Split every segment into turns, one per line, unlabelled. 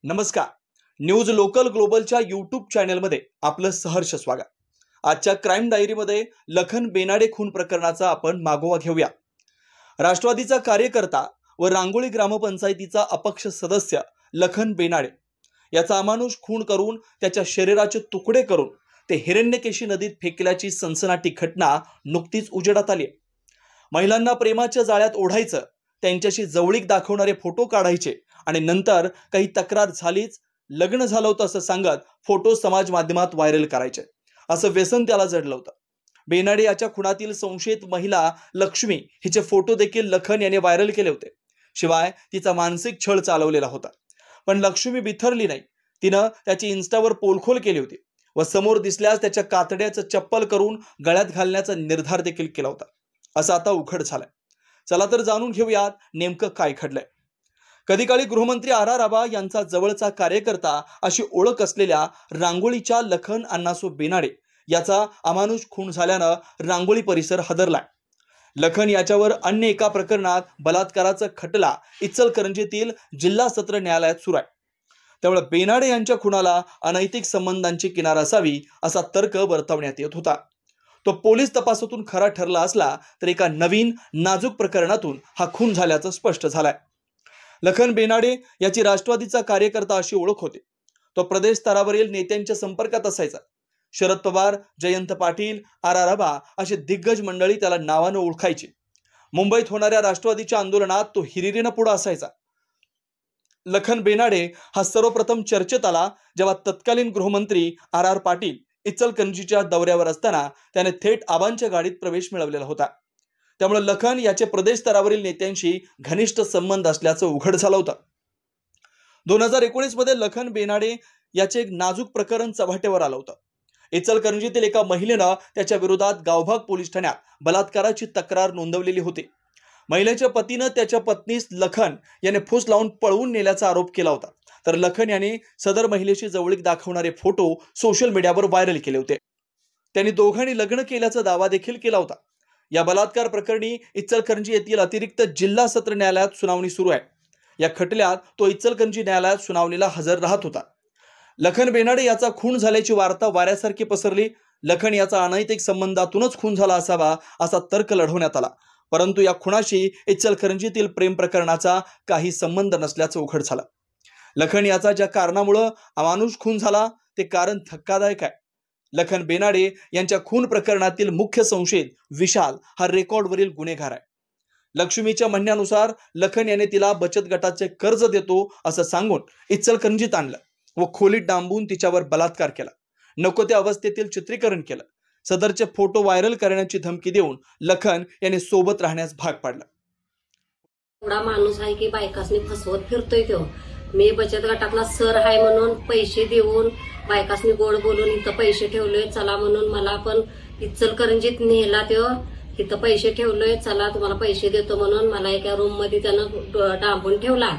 नमस्कार. News local ग्लोबलच्या YouTube चॅनलमध्ये आपलं सहर्ष स्वागत. आजच्या क्राईम डायरीमध्ये लखन बेनाडे खून प्रकरणाचा आपण मागोवा घेऊया. राष्ट्रवादीचा कार्यकर्ता व रांगोळी ग्रामपंचायतीचा अपक्ष सदस्य लखन बेनाडे याचा अमानुष खून करून त्याच्या शरीराचे तुकडे करून ते हिरण्यकेशी नदीत फेकल्याची सनसनाटी घटना नुकतीच उजेडात आली. महिलांना प्रेमाच्या जाळ्यात ओढायचं, त्यांच्याशी जवळीक दाखवणारे फोटो काढायचे आणि नंतर काही तक्रार झालीच, लग्न झालं होतं असं सांगत फोटो समाज माध्यमात व्हायरल करायचे, असं व्यसन त्याला जडलं होतं. बेनाडे याच्या खुनातील संशयित महिला लक्ष्मी हिचे फोटो देखील लखन याने व्हायरल केले होते. शिवाय तिचा मानसिक छळ चालवलेला होता. पण लक्ष्मी बिथरली नाही. तिनं त्याची इन्स्टावर पोलखोल केली होती व समोर दिसल्यास त्याच्या कातड्याचं चप्पल करून गळ्यात घालण्याचा निर्धार देखील केला होता. असं आता उघड झालंय. चला तर जाणून घेऊयात नेमकं काय घडलंय. कधी काळी गृहमंत्री आर आबा यांचा जवळचा कार्यकर्ता अशी ओळख असलेल्या रांगोळीच्या लखन अण्णासो बेनाडे याचा अमानुष खून झाल्यानं रांगोळी परिसर हादरलाय. लखन याच्यावर अन्य एका प्रकरणात बलात्काराचा खटला इचलकरंजीतील जिल्हा सत्र न्यायालयात सुरू आहे. त्यामुळे बेनाडे यांच्या खुनाला अनैतिक संबंधांची किनार असावी असा तर्क वर्तवण्यात येत होता. तो पोलीस तपासातून खरा ठरला असला तर एका नवीन नाजूक प्रकरणातून हा खून झाल्याचं स्पष्ट झालंय. लखन बेनाडे याची राष्ट्रवादीचा कार्यकर्ता अशी ओळख होती. तो प्रदेश स्तरावरील नेत्यांच्या संपर्कात असायचा. शरद पवार, जयंत पाटील, आर आबा अशी दिग्गज मंडळी त्याला नावानं ओळखायची. मुंबईत होणाऱ्या राष्ट्रवादीच्या आंदोलनात तो हिरिरीनं पुढे असायचा. लखन बेनाडे हा सर्वप्रथम चर्चेत आला जेव्हा तत्कालीन गृहमंत्री आर पाटील इचलकरंजीच्या दौऱ्यावर असताना त्याने थेट आबांच्या गाडीत प्रवेश मिळवलेला होता. त्यामुळे लखन याचे प्रदेश स्तरावरील नेत्यांशी घनिष्ठ संबंध असल्याचं उघड झालं होतं. 2019 मध्ये लखन बेनाडे याचे एक नाजूक प्रकरण चव्हाट्यावर आलं होतं. इचलकरंजीतील एका महिलेनं त्याच्या विरोधात गावभाग पोलीस ठाण्यात बलात्काराची तक्रार नोंदवलेली होती. महिलेच्या पतीनं त्याच्या पत्नीस लखन याने फूस लावून पळवून नेल्याचा आरोप केला होता. तर लखन याने सदर महिलेशी जवळीक दाखवणारे फोटो सोशल मीडियावर व्हायरल केले होते. त्यांनी दोघांनी लग्न केल्याचा दावा देखील केला होता. या बलात्कार प्रकरणी इचलकरंजी येथील अतिरिक्त जिल्हा सत्र न्यायालयात सुनावणी सुरू आहे. या खटल्यात तो इचलकरंजी न्यायालयात सुनावणीला हजर राहत होता. लखन बेनाडे याचा खून झाल्याची वार्ता वाऱ्यासारखी पसरली. लखन याचा अनैतिक संबंधातूनच खून झाला असावा असा तर्क लढवण्यात आला. परंतु या खुनाशी इचलकरंजीतील प्रेम प्रकरणाचा काही संबंध नसल्याचं उघड झालं. लखन याचा ज्या कारणामुळे अमानुष खून झाला ते कारण धक्कादायक आहे. लखन बेनाडे यांच्या खून प्रकरणातील मुख्य संशयित विशाल हा रेकॉर्डवरील गुन्हेगार आहे. लक्ष्मीच्या म्हणण्यानुसार लखन याने तिला बचत गटाचे कर्ज देतो असं सांगून इचलकरंजीत आणलं व खोलीत डांबून तिच्यावर बलात्कार केला. नको त्या अवस्थेतील चित्रीकरण केलं. सदरचे फोटो व्हायरल करण्याची धमकी देऊन लखन याने सोबत राहण्यास भाग पाडलं.
एवढा माणूस आहे की बायकासनी फसवत फिरतोय तो. मी बचत गटातला सर आहे म्हणून पैसे देऊन बायकासनी गोड बोलून इथं पैसे ठेवलोय, चला म्हणून मला पण इचलकरंजीत नेला. तो इथं पैसे ठेवलोय, चला तुम्हाला पैसे देतो म्हणून मला एका रूम मध्ये त्यानं डांबून ठेवला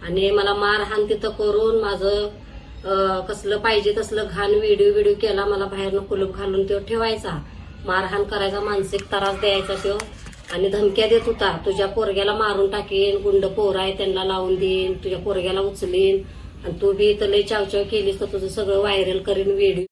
आणि मला मारहाण तिथं करून माझं कसलं पाहिजे तसलं घाण व्हिडिओ केला. मला बाहेरनं कुलूप घालून तो ठेवायचा, मारहाण करायचा, मानसिक त्रास द्यायचा तो आणि धमक्या देत होता. तुझ्या पोरग्याला मारून टाकेन, गुंड पोर आहे त्यांना लावून देईन, तुझ्या पोरग्याला उचलेन आणि तू बी इथं लय चावचाव केलीस तर तुझं सगळं व्हायरल करीन व्हिडिओ.